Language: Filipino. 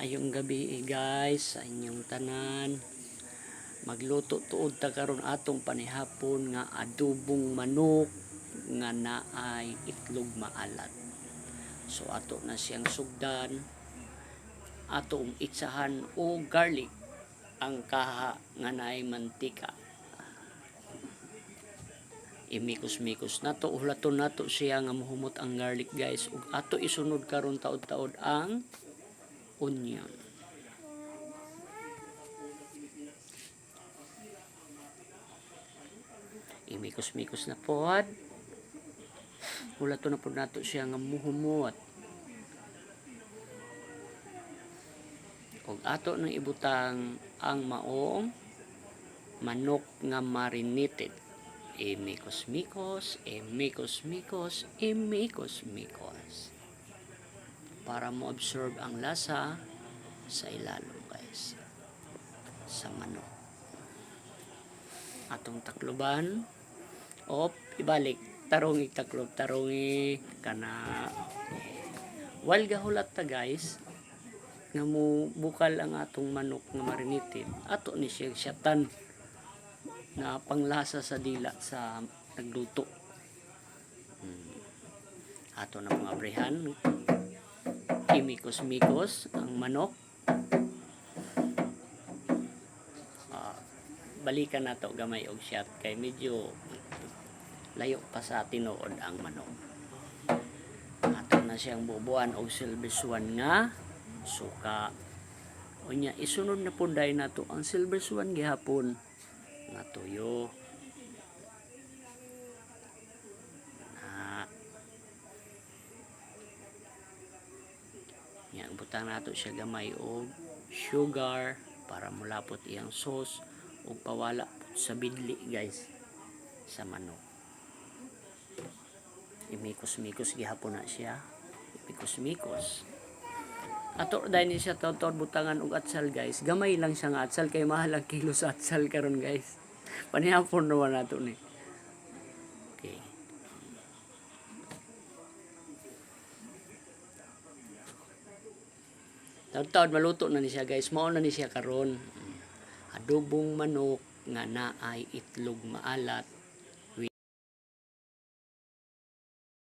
Maayong gabi guys sa inyong tanan. Magluto tuod ta karon atong panihapon nga adobong manok nga naay itlog maalat. So ato na siyang sugdan, atong itsahan o garlic ang kaha nga naay mantika. Imikos-mikos nato, ulaton nato siya nga muhumot ang garlic guys, ug ato isunod karon taod-taod ang onion. Imikos-mikos na pod. Ulaton na pod nato siya nga muhumot. Ug ato nang ibutang ang maong manok nga marinated. Imikos-mikos, imikos-mikos, imikos-mikos. Para mo-absorb ang lasa sa ilalom guys. Sa manok. Atong takloban. Ibalik. Tarong taklob. Tarong kana. While gahulat ta guys. Nga mo bukal ang atong manok nga marinated. Ato ni siya syatan. Na panglasa sa dila sa nagluto. Ato na mga abrihan. Imikos-mikos ang manok. Balikan nato gamay og shot kay medyo layo pa sa tinuod ang manok. Ato na siyang bubuan og silver swan nga suka. Unya isunod na punday nato ang silver swan gihapon nga tuyo. Nya butang nato siya gamay og sugar para mulapot iyang sauce ug pawala sa bidli guys sa manok. Imikos-mikos gihapon na siya. Imikos-mikos. Ato dahil ni siya taon butangan og atsal guys. Gamay lang siya nga atsal kay mahal ang kilo sa atsal karon guys. Panihapon naman nato ni. Okay. Taon maluto na ni siya guys. Mao na ni siya karon. Adobong manok nga naay itlog maalat